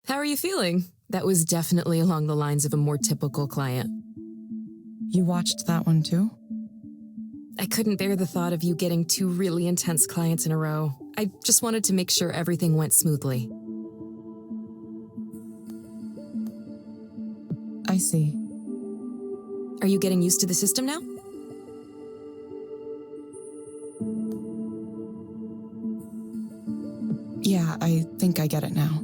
How are you feeling? That was definitely along the lines of a more typical client. You watched that one too? I couldn't bear the thought of you getting 2 really intense clients in a row. I just wanted to make sure everything went smoothly. I see. Are you getting used to the system now? Yeah, I think I get it now.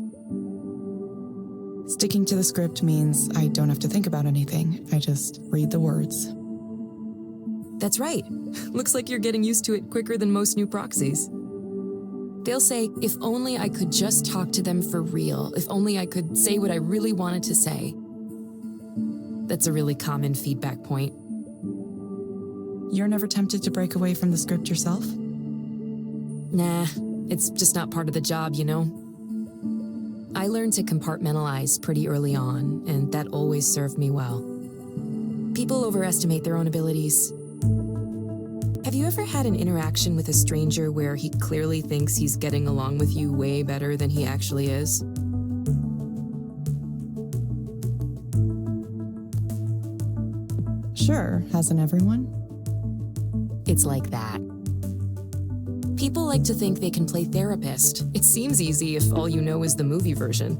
Sticking to the script means I don't have to think about anything. I just read the words. That's right. Looks like you're getting used to it quicker than most new proxies. They'll say, if only I could just talk to them for real, if only I could say what I really wanted to say. That's a really common feedback point. You're never tempted to break away from the script yourself? Nah, it's just not part of the job, you know? I learned to compartmentalize pretty early on, and that always served me well. People overestimate their own abilities. Have you ever had an interaction with a stranger where he clearly thinks he's getting along with you way better than he actually is? Sure, hasn't everyone? It's like that. People like to think they can play therapist. It seems easy if all you know is the movie version.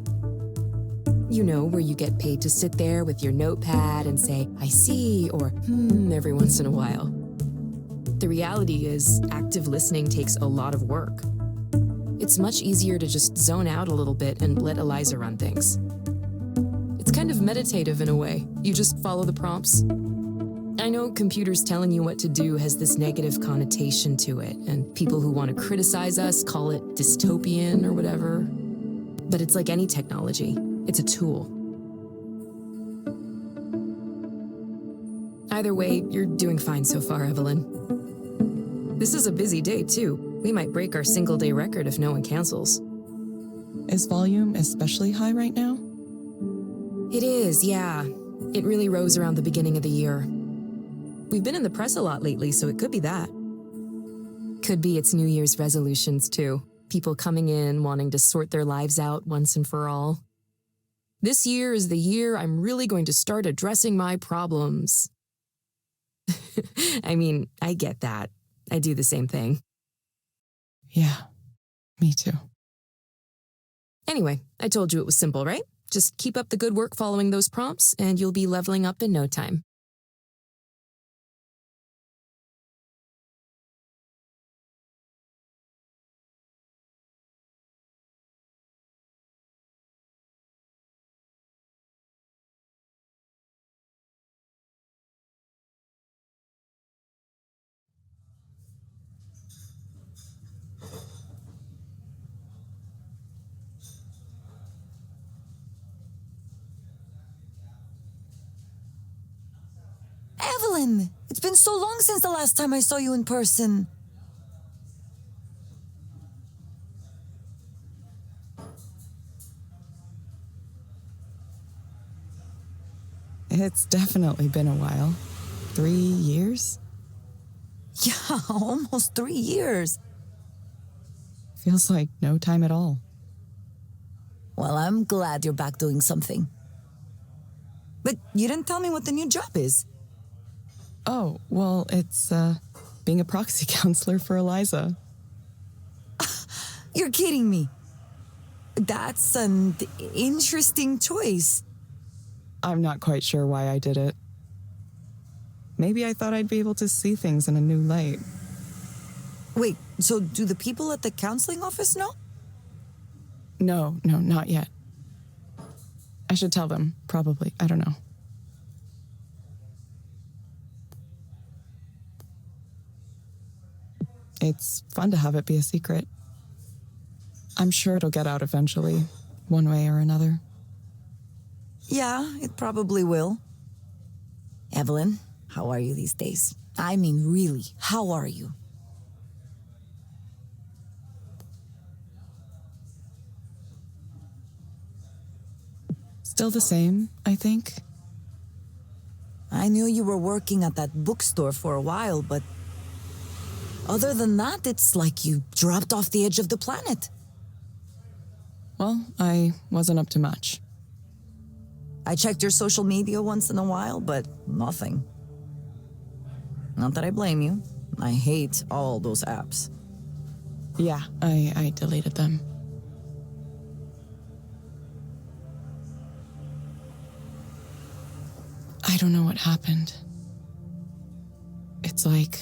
You know, where you get paid to sit there with your notepad and say, I see, or every once in a while. The reality is, active listening takes a lot of work. It's much easier to just zone out a little bit and let Eliza run things. It's kind of meditative in a way. You just follow the prompts. I know computers telling you what to do has this negative connotation to it, and people who want to criticize us call it dystopian or whatever. But it's like any technology. It's a tool. Either way, you're doing fine so far, Evelyn. This is a busy day, too. We might break our single-day record if no one cancels. Is volume especially high right now? It is, yeah. It really rose around the beginning of the year. We've been in the press a lot lately, so it could be that. Could be it's New Year's resolutions, too. People coming in, wanting to sort their lives out once and for all. This year is the year I'm really going to start addressing my problems. I mean, I get that. I do the same thing. Yeah, me too. Anyway, I told you it was simple, right? Just keep up the good work following those prompts, and you'll be leveling up in no time. Evelyn! It's been so long since the last time I saw you in person. It's definitely been a while. 3 years? Yeah, almost 3 years. Feels like no time at all. Well, I'm glad you're back doing something. But you didn't tell me what the new job is. Oh, well, it's being a proxy counselor for Eliza. You're kidding me. That's an interesting choice. I'm not quite sure why I did it. Maybe I thought I'd be able to see things in a new light. Wait, so do the people at the counseling office know? No, not yet. I should tell them, probably. I don't know. It's fun to have it be a secret. I'm sure it'll get out eventually, one way or another. Yeah, it probably will. Evelyn, how are you these days? I mean, really, how are you? Still the same, I think. I knew you were working at that bookstore for a while, but other than that, it's like you dropped off the edge of the planet. Well, I wasn't up to much. I checked your social media once in a while, but nothing. Not that I blame you. I hate all those apps. Yeah, I deleted them. I don't know what happened. It's like...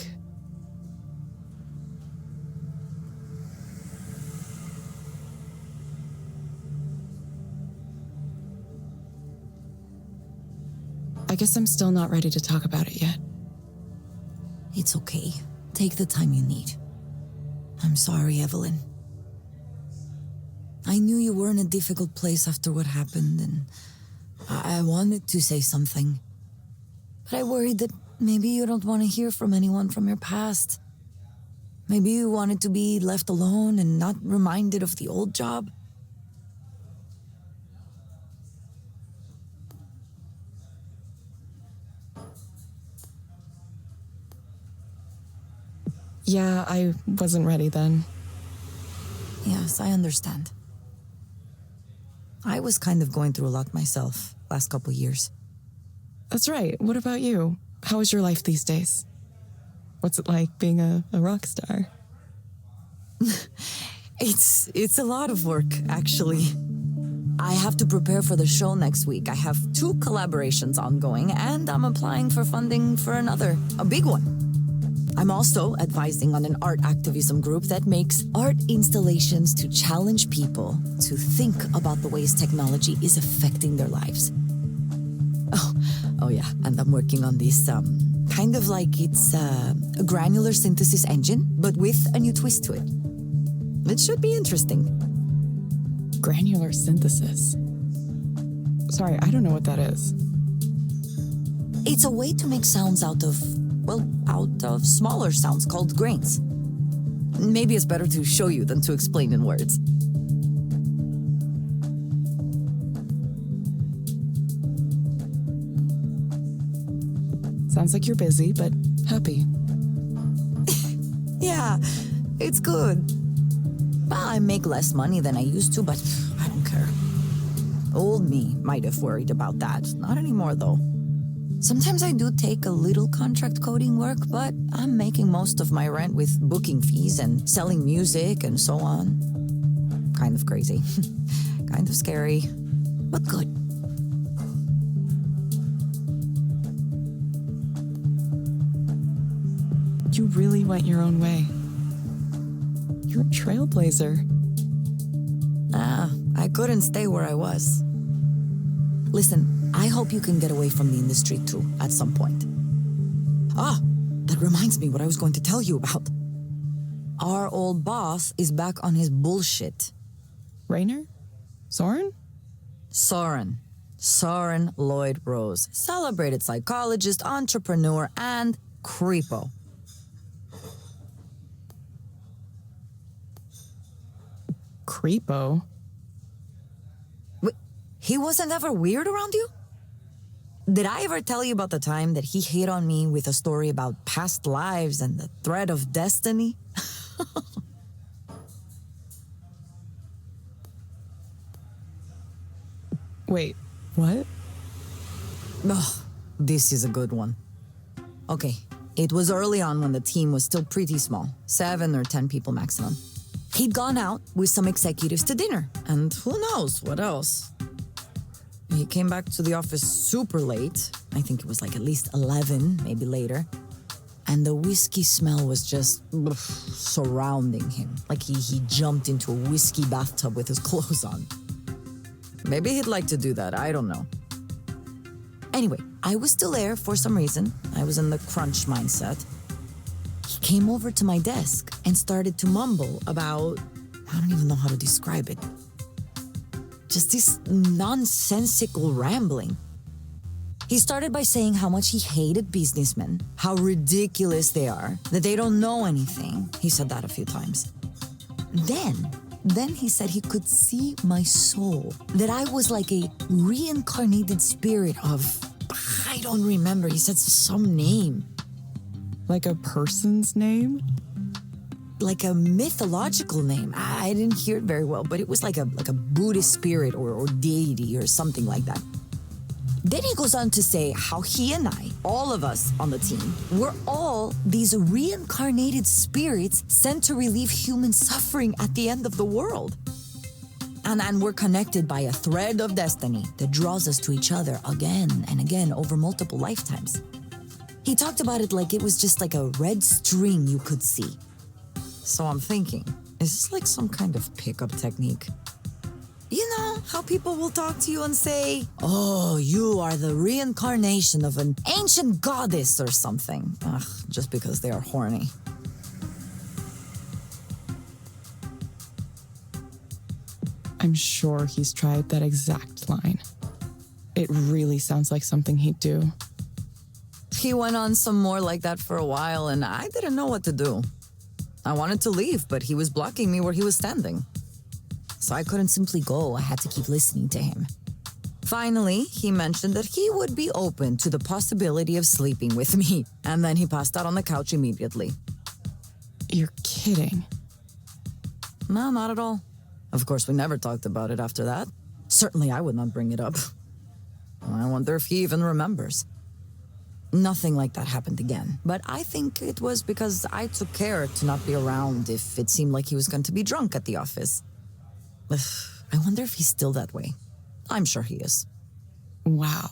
I guess I'm still not ready to talk about it yet. It's okay. Take the time you need. I'm sorry, Evelyn. I knew you were in a difficult place after what happened, and I wanted to say something. But I worried that maybe you don't want to hear from anyone from your past. Maybe you wanted to be left alone and not reminded of the old job. Yeah, I wasn't ready then. Yes, I understand. I was kind of going through a lot myself last couple years. That's right. What about you? How is your life these days? What's it like being a rock star? It's a lot of work, actually. I have to prepare for the show next week. I have 2 collaborations ongoing, and I'm applying for funding for another, a big one. I'm also advising on an art activism group that makes art installations to challenge people to think about the ways technology is affecting their lives. Oh yeah, and I'm working on this, kind of like it's a granular synthesis engine, but with a new twist to it. It should be interesting. Granular synthesis. Sorry, I don't know what that is. It's a way to make sounds out of smaller sounds called grains. Maybe it's better to show you than to explain in words. Sounds like you're busy, but happy. Yeah, it's good. Well, I make less money than I used to, but I don't care. Old me might have worried about that. Not anymore, though. Sometimes I do take a little contract coding work, but I'm making most of my rent with booking fees and selling music and so on. Kind of crazy. Kind of scary, but good. You really went your own way. You're a trailblazer. I couldn't stay where I was. Listen, I hope you can get away from the industry too, at some point. That reminds me what I was going to tell you about. Our old boss is back on his bullshit. Rainer? Soren? Soren Lloyd Rose. Celebrated psychologist, entrepreneur, and creepo. Creepo? Wait, he wasn't ever weird around you? Did I ever tell you about the time that he hit on me with a story about past lives and the thread of destiny? Wait, what? Oh, this is a good one. Okay, it was early on when the team was still pretty small, 7 or 10 people maximum. He'd gone out with some executives to dinner, and who knows what else. He came back to the office super late. I think it was like at least 11, maybe later. And the whiskey smell was just surrounding him. Like he jumped into a whiskey bathtub with his clothes on. Maybe he'd like to do that, I don't know. Anyway, I was still there for some reason. I was in the crunch mindset. He came over to my desk and started to mumble about, I don't even know how to describe it. Just this nonsensical rambling. He started by saying how much he hated businessmen, how ridiculous they are, that they don't know anything. He said that a few times. Then he said he could see my soul, that I was like a reincarnated spirit of, I don't remember, he said some name. Like a person's name? like a mythological name. I didn't hear it very well, but it was like a Buddhist spirit or deity or something like that. Then he goes on to say how he and I, all of us on the team, we're all these reincarnated spirits sent to relieve human suffering at the end of the world. And we're connected by a thread of destiny that draws us to each other again and again over multiple lifetimes. He talked about it like it was just like a red string you could see. So I'm thinking, is this like some kind of pickup technique? You know, how people will talk to you and say, oh, you are the reincarnation of an ancient goddess or something. Ugh, just because they are horny. I'm sure he's tried that exact line. It really sounds like something he'd do. He went on some more like that for a while, and I didn't know what to do. I wanted to leave, but he was blocking me where he was standing. So I couldn't simply go. I had to keep listening to him. Finally, he mentioned that he would be open to the possibility of sleeping with me, and then he passed out on the couch immediately. You're kidding. No, not at all. Of course, we never talked about it after that. Certainly, I would not bring it up. I wonder if he even remembers. Nothing like that happened again, but I think it was because I took care to not be around if it seemed like he was going to be drunk at the office. I wonder if he's still that way. I'm sure he is. Wow.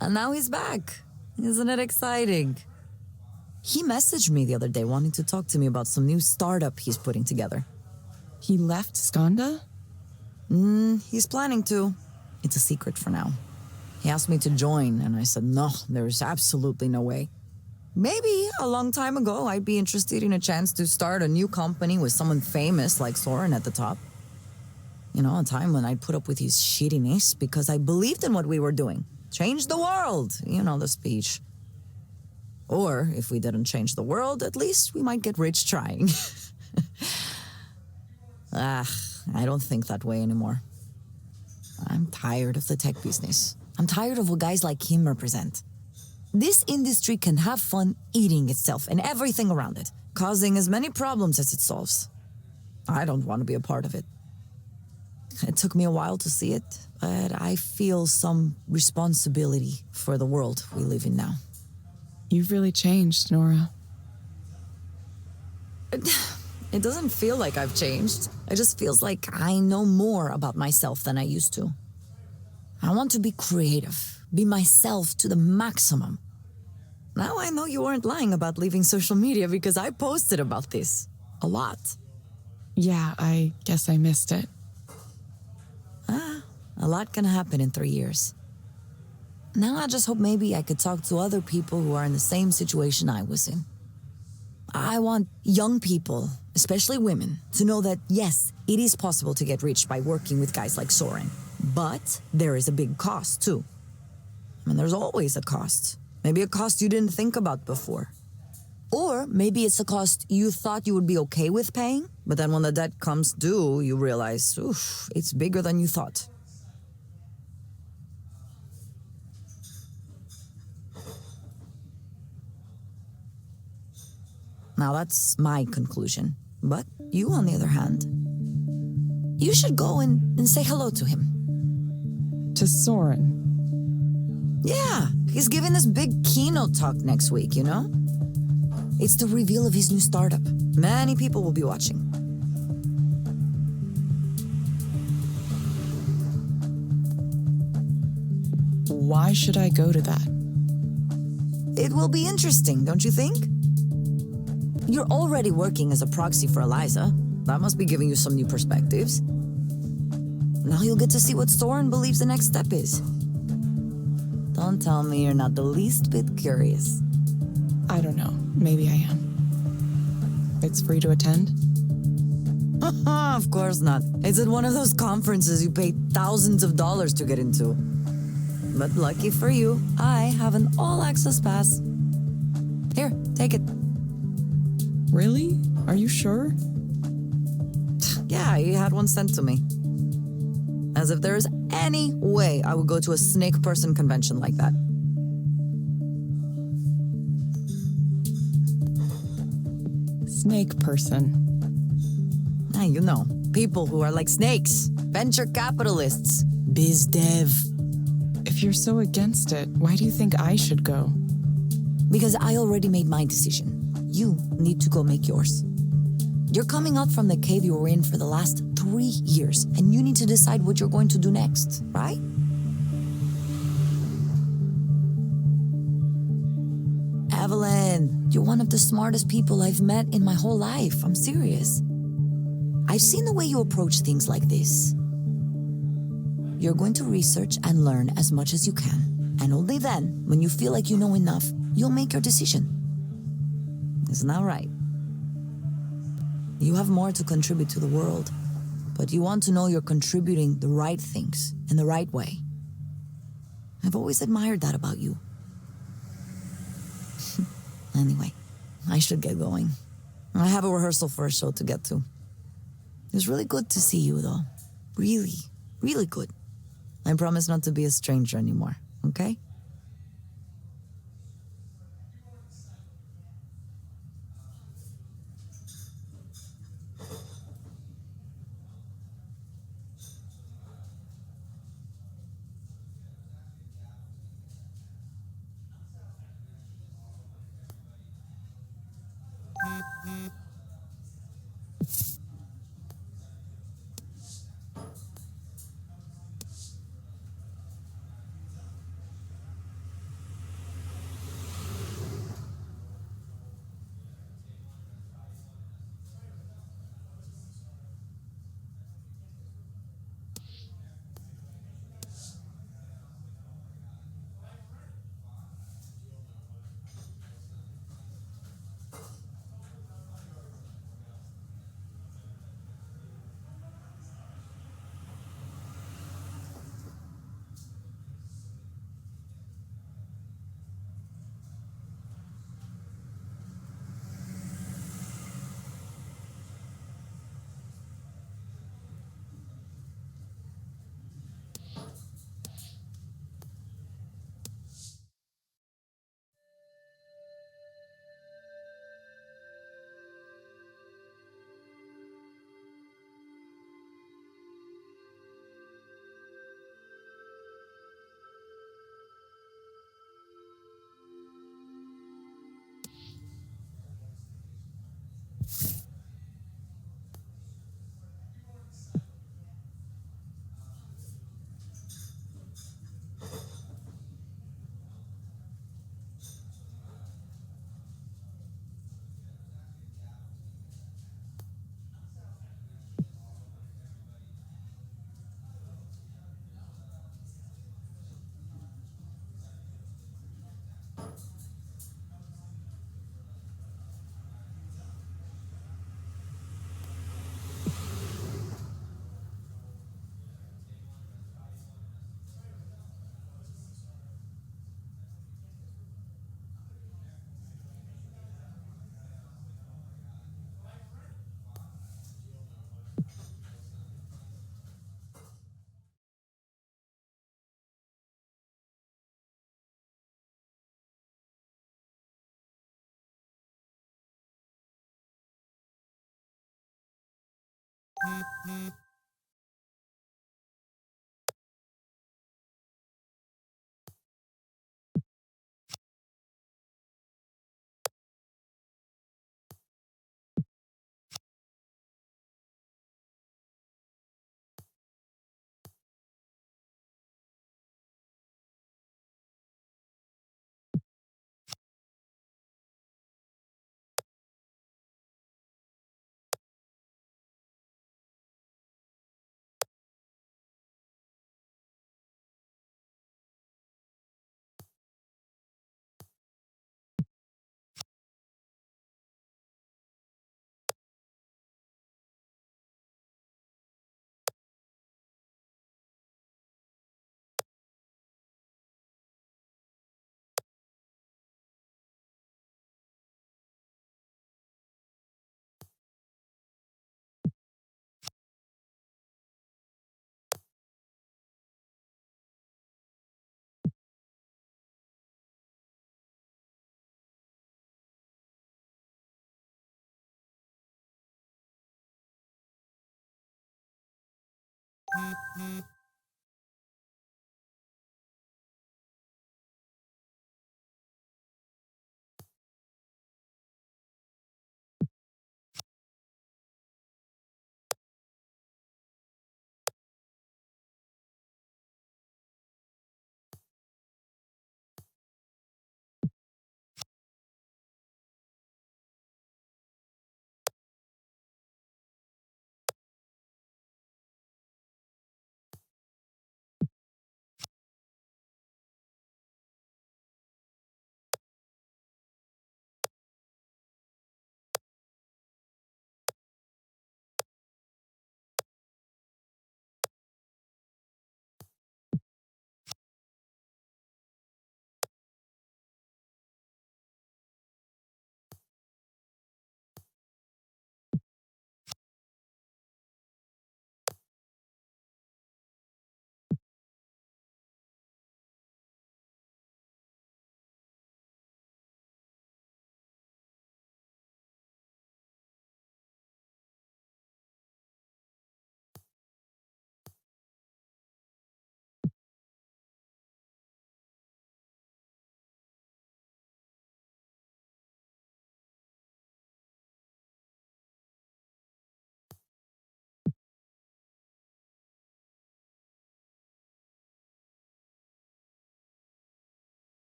And now he's back. Isn't it exciting? He messaged me the other day wanting to talk to me about some new startup he's putting together. He left Skanda? He's planning to. It's a secret for now. He asked me to join, and I said, no, there's absolutely no way. Maybe a long time ago, I'd be interested in a chance to start a new company with someone famous like Soren at the top. You know, a time when I'd put up with his shittiness because I believed in what we were doing. Change the world, you know the speech. Or, if we didn't change the world, at least we might get rich trying. I don't think that way anymore. I'm tired of the tech business. I'm tired of what guys like him represent. This industry can have fun eating itself and everything around it, causing as many problems as it solves. I don't want to be a part of it. It took me a while to see it, but I feel some responsibility for the world we live in now. You've really changed, Nora. It doesn't feel like I've changed. It just feels like I know more about myself than I used to. I want to be creative, be myself to the maximum. Now I know you weren't lying about leaving social media because I posted about this. A lot. Yeah, I guess I missed it. A lot can happen in 3 years. Now I just hope maybe I could talk to other people who are in the same situation I was in. I want young people, especially women, to know that yes, it is possible to get rich by working with guys like Soren. But there is a big cost too. I mean, there's always a cost. Maybe a cost you didn't think about before. Or maybe it's a cost you thought you would be okay with paying, but then when the debt comes due, you realize, oof, it's bigger than you thought. Now that's my conclusion. But you, on the other hand, you should go and say hello to him. To Soren. Yeah, he's giving this big keynote talk next week, you know? It's the reveal of his new startup. Many people will be watching. Why should I go to that? It will be interesting, don't you think? You're already working as a proxy for Eliza. That must be giving you some new perspectives. Now you'll get to see what Soren believes the next step is. Don't tell me you're not the least bit curious. I don't know. Maybe I am. It's free to attend? Of course not. It's at one of those conferences you pay thousands of dollars to get into. But lucky for you, I have an all-access pass. Here, take it. Really? Are you sure? Yeah, he had one sent to me. As if there's any way I would go to a snake person convention like that. snake person. Ah, you know, people who are like snakes, venture capitalists, biz dev. If you're so against it, why do you think I should go? Because I already made my decision. You need to go make yours. You're coming out from the cave you were in for the last 3 years, and you need to decide what you're going to do next, right? Evelyn, you're one of the smartest people I've met in my whole life. I'm serious. I've seen the way you approach things like this. You're going to research and learn as much as you can, and only then, when you feel like you know enough, you'll make your decision. Isn't that right? You have more to contribute to the world, but you want to know you're contributing the right things in the right way. I've always admired that about you. Anyway, I should get going. I have a rehearsal for a show to get to. It was really good to see you, though. Really, really good. I promise not to be a stranger anymore, okay?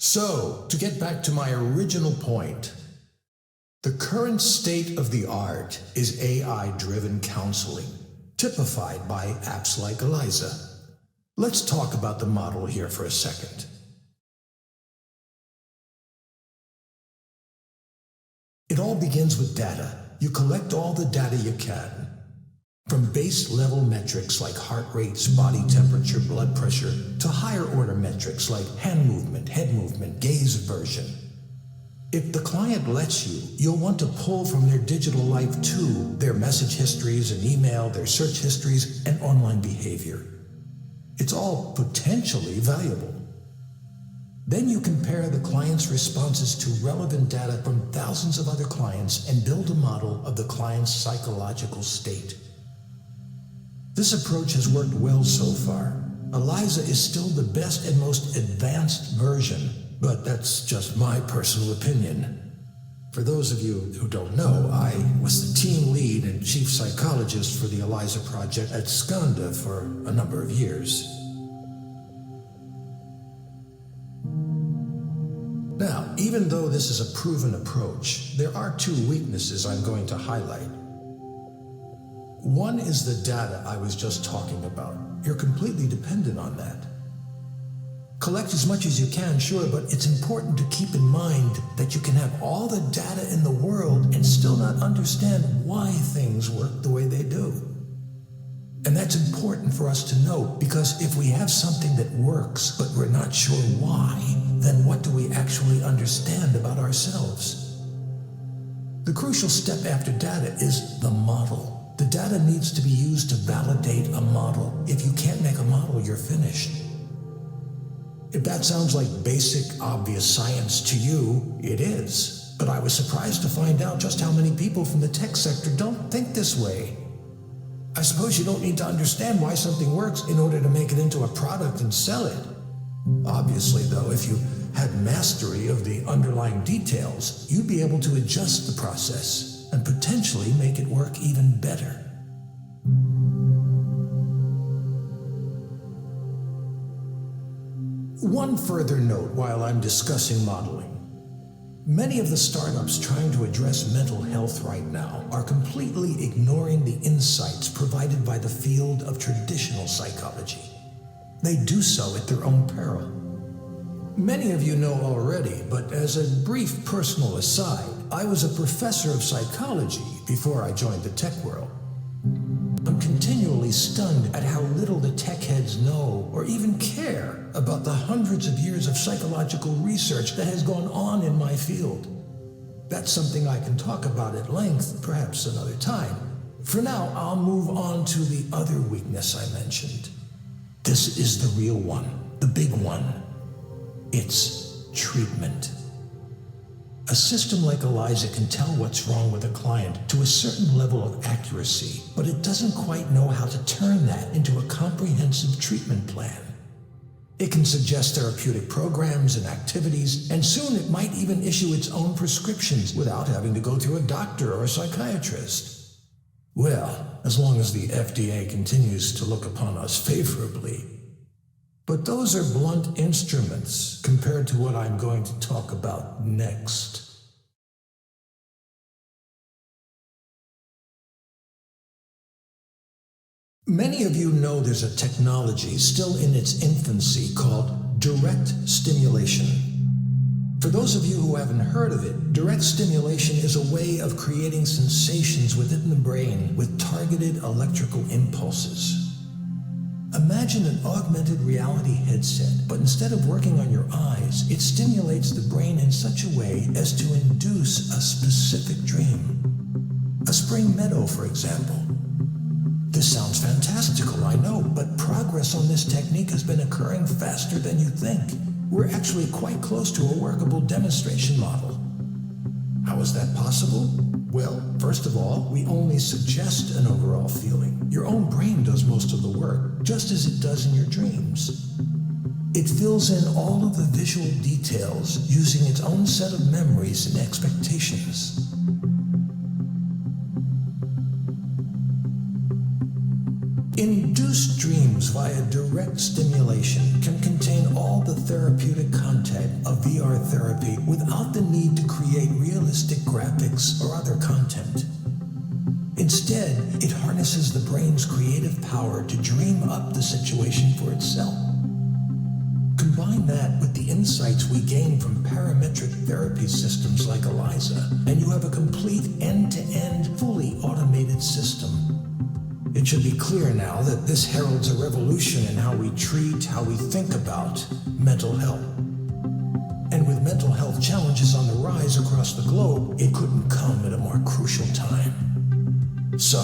So, to get back to my original point, the current state of the art is AI-driven counseling, typified by apps like Eliza. Let's talk about the model here for a second. It all begins with data. You collect all the data you can. From base-level metrics like heart rates, body temperature, blood pressure, to higher-order metrics like hand movement, head movement, gaze aversion. If the client lets you, you'll want to pull from their digital life too, their message histories and email, their search histories, and online behavior. It's all potentially valuable. Then you compare the client's responses to relevant data from thousands of other clients and build a model of the client's psychological state. This approach has worked well so far. Eliza is still the best and most advanced version, but that's just my personal opinion. For those of you who don't know, I was the team lead and chief psychologist for the Eliza project at Skanda for a number of years. Now, even though this is a proven approach, there are two weaknesses I'm going to highlight. One is the data I was just talking about. You're completely dependent on that. Collect as much as you can, sure, but it's important to keep in mind that you can have all the data in the world and still not understand why things work the way they do. And that's important for us to know, because if we have something that works, but we're not sure why, then what do we actually understand about ourselves? The crucial step after data is the model. The data needs to be used to validate a model. If you can't make a model, you're finished. If that sounds like basic, obvious science to you, it is. But I was surprised to find out just how many people from the tech sector don't think this way. I suppose you don't need to understand why something works in order to make it into a product and sell it. Obviously, though, if you had mastery of the underlying details, you'd be able to adjust the process and potentially make it work even better. One further note while I'm discussing modeling. Many of the startups trying to address mental health right now are completely ignoring the insights provided by the field of traditional psychology. They do so at their own peril. Many of you know already, but as a brief personal aside, I was a professor of psychology before I joined the tech world. I'm continually stunned at how little the tech heads know or even care about the hundreds of years of psychological research that has gone on in my field. That's something I can talk about at length, perhaps another time. For now, I'll move on to the other weakness I mentioned. This is the real one, the big one. It's treatment. A system like Eliza can tell what's wrong with a client to a certain level of accuracy, but it doesn't quite know how to turn that into a comprehensive treatment plan. It can suggest therapeutic programs and activities, and soon it might even issue its own prescriptions without having to go through a doctor or a psychiatrist. Well, as long as the FDA continues to look upon us favorably. But those are blunt instruments compared to what I'm going to talk about next. Many of you know there's a technology still in its infancy called direct stimulation. For those of you who haven't heard of it, direct stimulation is a way of creating sensations within the brain with targeted electrical impulses. Imagine an augmented reality headset, but instead of working on your eyes, it stimulates the brain in such a way as to induce a specific dream. A spring meadow, for example. This sounds fantastical, I know, but progress on this technique has been occurring faster than you think. We're actually quite close to a workable demonstration model. How is that possible? Well, first of all, we only suggest an overall feeling. Your own brain does most of the work, just as it does in your dreams. It fills in all of the visual details using its own set of memories and expectations. Induced dreams via direct stimulation can contain all the therapeutic content of VR therapy without the need to create realistic graphics or other content. Instead, it harnesses the brain's creative power to dream up the situation for itself. Combine that with the insights we gain from parametric therapy systems like Eliza, and you have a complete end-to-end, fully automated system. It should be clear now that this heralds a revolution in how we treat, how we think about mental health. And with mental health challenges on the rise across the globe, it couldn't come at a more crucial time. So,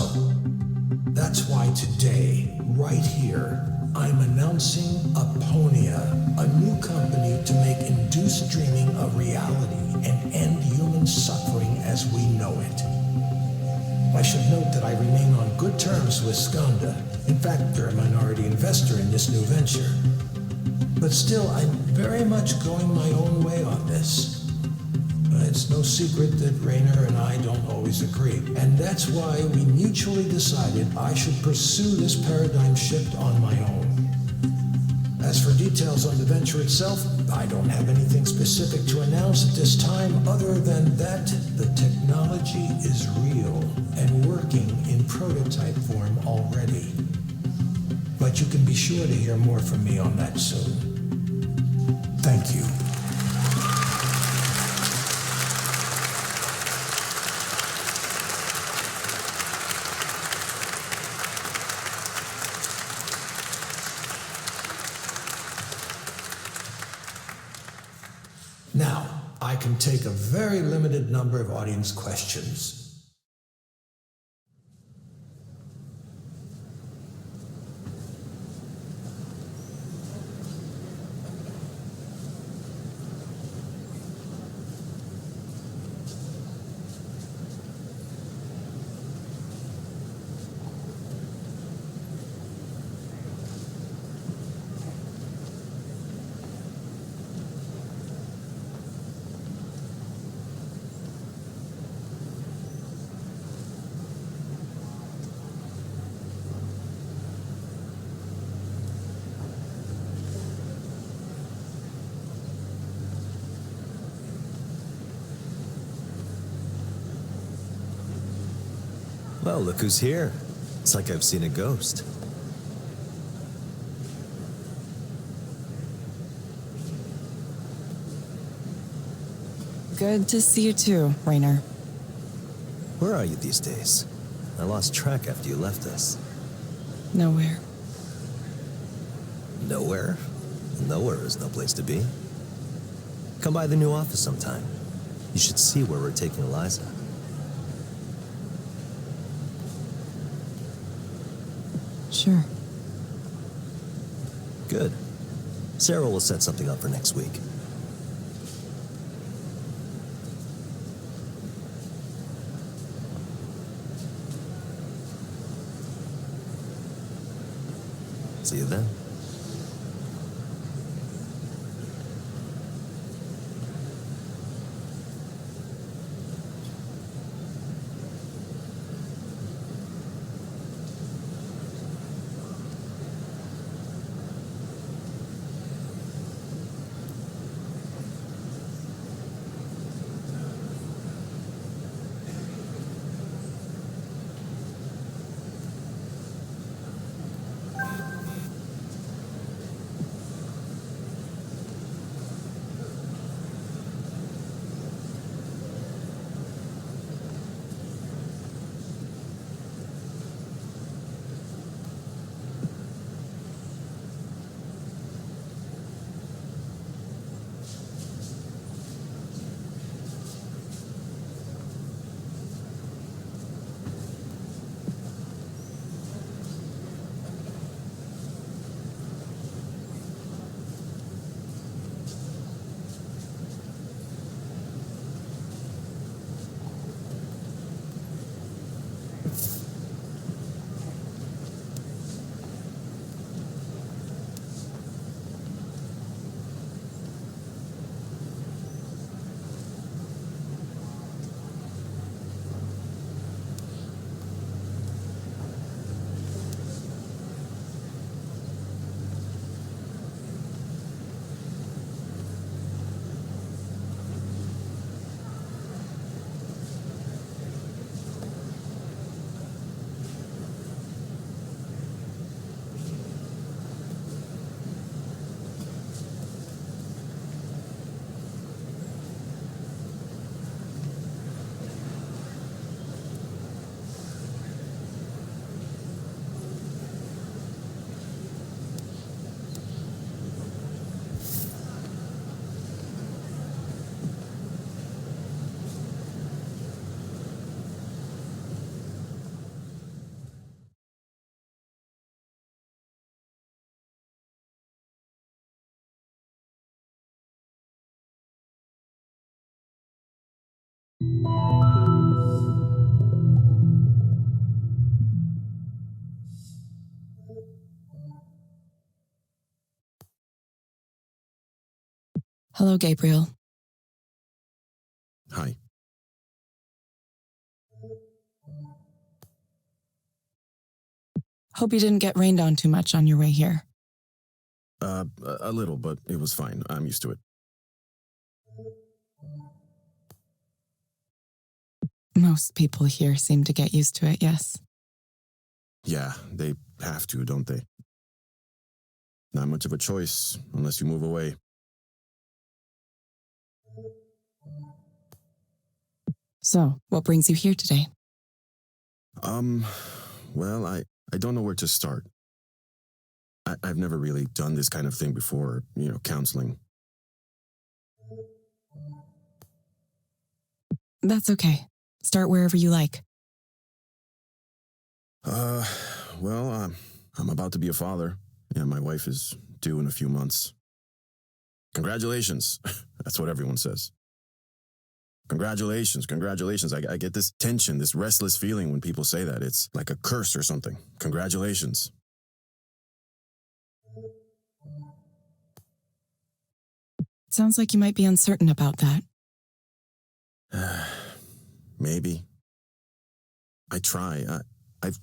that's why today, right here, I'm announcing Aponia, a new company to make induced dreaming a reality and end human suffering as we know it. I should note that I remain on good terms with Skanda. In fact, they're a minority investor in this new venture. But still, I'm very much going my own way on this. It's no secret that Raynor and I don't always agree, and that's why we mutually decided I should pursue this paradigm shift on my own. As for details on the venture itself, I don't have anything specific to announce at this time other than that the technology is real and working in prototype form already. But you can be sure to hear more from me on that soon. Thank you. Now, I can take a very limited number of audience questions. Well, look who's here. It's like I've seen a ghost. Good to see you too, Raynor. Where are you these days? I lost track after you left us. Nowhere. Nowhere? Nowhere is no place to be. Come by the new office sometime. You should see where we're taking Eliza. Sure. Good. Sarah will set something up for next week. See you then. Hello, Gabriel. Hi. Hope you didn't get rained on too much on your way here. A little, but it was fine. I'm used to it. Most people here seem to get used to it, yes. Yeah, they have to, don't they? Not much of a choice unless you move away. So, what brings you here today? Well, I don't know where to start. I've never really done this kind of thing before, counseling. That's okay. Start wherever you like. Well, I'm about to be a father. Yeah, my wife is due in a few months. Congratulations. That's what everyone says. Congratulations, congratulations. I get this tension, this restless feeling when people say that. It's like a curse or something. Congratulations. Sounds like you might be uncertain about that. Maybe. I've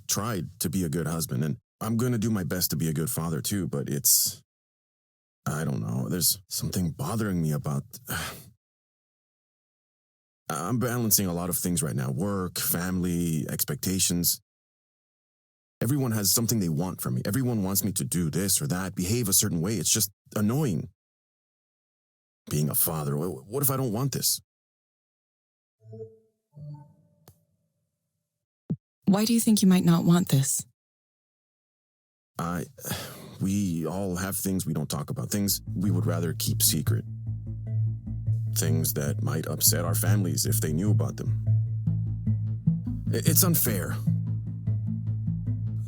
tried to be a good husband, and I'm going to do my best to be a good father too, but I don't know. There's something bothering me about... I'm balancing a lot of things right now. Work, family, expectations. Everyone has something they want from me. Everyone wants me to do this or that, behave a certain way. It's just annoying. Being a father, what if I don't want this? Why do you think you might not want this? We all have things we don't talk about, things we would rather keep secret. Things that might upset our families if they knew about them. It's unfair.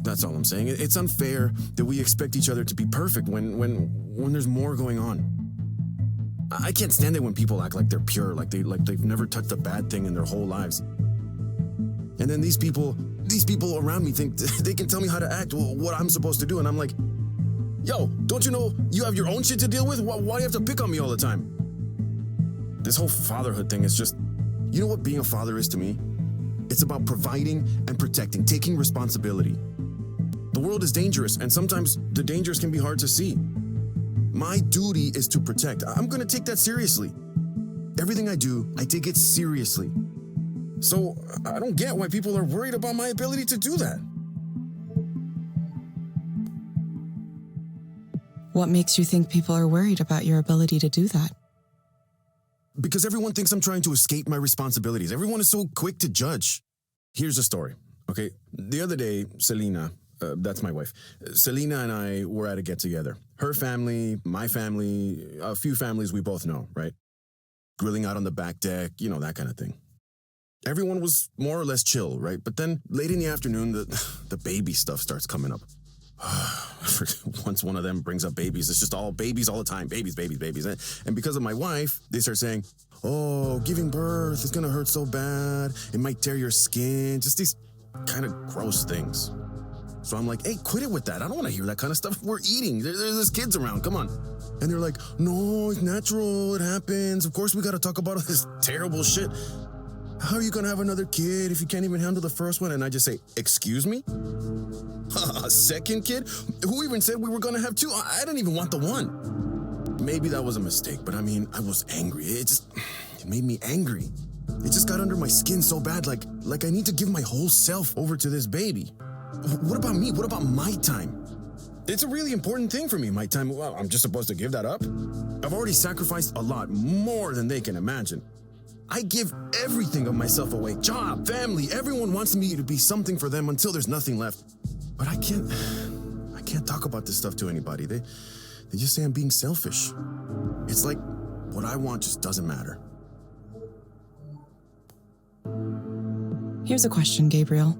That's all I'm saying. It's unfair that we expect each other to be perfect when there's more going on. I can't stand it when people act like they're pure, like they've never touched a bad thing in their whole lives. And then these people around me think they can tell me how to act, what I'm supposed to do, and I'm like, yo, don't you know you have your own shit to deal with? Why do you have to pick on me all the time? This whole fatherhood thing is just, you know what being a father is to me? It's about providing and protecting, taking responsibility. The world is dangerous, and sometimes the dangers can be hard to see. My duty is to protect. I'm going to take that seriously. Everything I do, I take it seriously. So I don't get why people are worried about my ability to do that. What makes you think people are worried about your ability to do that? Because everyone thinks I'm trying to escape my responsibilities. Everyone is so quick to judge. Here's a story, okay? The other day, Selena, that's my wife, Selena and I were at a get-together. Her family, my family, a few families we both know, right? Grilling out on the back deck, that kind of thing. Everyone was more or less chill, right? But then late in the afternoon, the baby stuff starts coming up. Once one of them brings up babies, it's just all babies all the time. Babies. And because of my wife, they start saying, oh, giving birth is going to hurt so bad. It might tear your skin. Just these kind of gross things. So I'm like, hey, quit it with that. I don't want to hear that kind of stuff. We're eating. There's kids around. Come on. And they're like, no, it's natural. It happens. Of course, we got to talk about all this terrible shit. How are you going to have another kid if you can't even handle the first one? And I just say, excuse me? A second kid? Who even said we were going to have two? I didn't even want the one. Maybe that was a mistake, but I was angry. It made me angry. It just got under my skin so bad, like I need to give my whole self over to this baby. What about me? What about my time? It's a really important thing for me, my time. Well, I'm just supposed to give that up? I've already sacrificed a lot, more than they can imagine. I give everything of myself away. Job, family, everyone wants me to be something for them until there's nothing left. But I can't talk about this stuff to anybody. They just say I'm being selfish. It's like what I want just doesn't matter. Here's a question, Gabriel.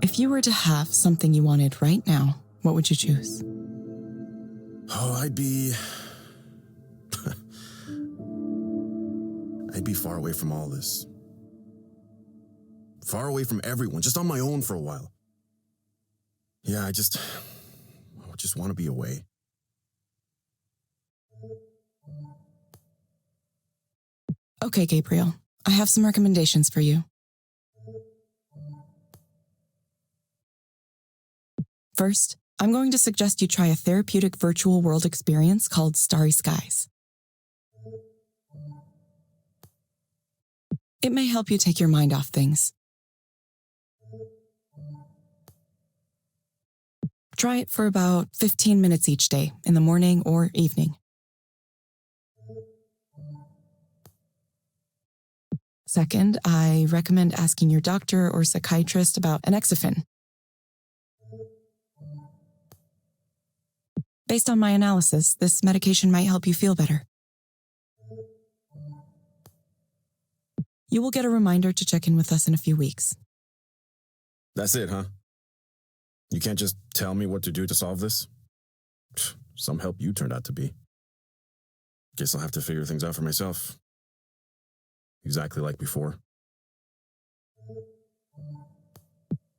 If you were to have something you wanted right now, what would you choose? Oh, I'd be far away from all this. far away from everyone, just on my own for a while. Yeah, I just want to be away. Okay, Gabriel, I have some recommendations for you. First, I'm going to suggest you try a therapeutic virtual world experience called Starry Skies. It may help you take your mind off things. Try it for about 15 minutes each day, in the morning or evening. Second, I recommend asking your doctor or psychiatrist about an Exafen. Based on my analysis, this medication might help you feel better. You will get a reminder to check in with us in a few weeks. That's it, huh? You can't just tell me what to do to solve this? Some help you turned out to be. Guess I'll have to figure things out for myself. Exactly like before.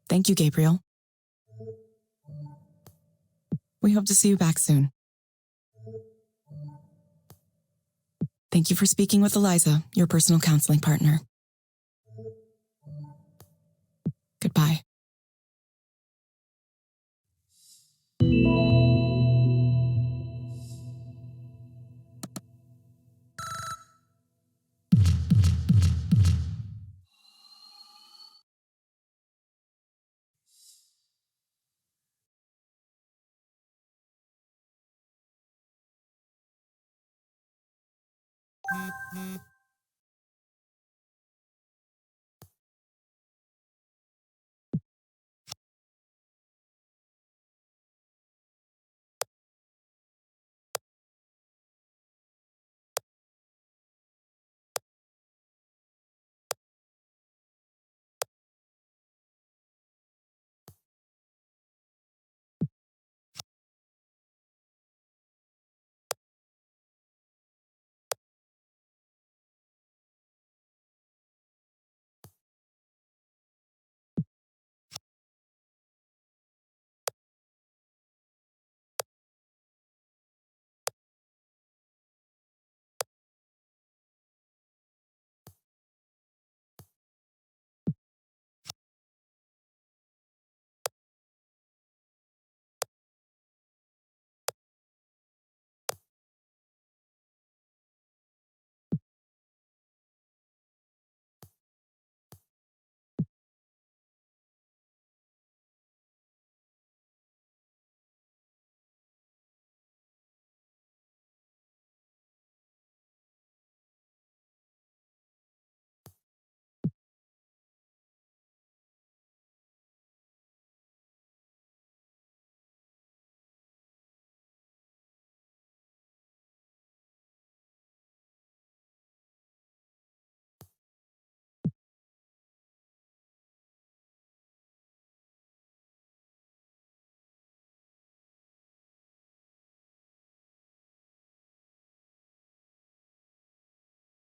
Thank you, Gabriel. We hope to see you back soon. Thank you for speaking with Eliza, your personal counseling partner. Goodbye.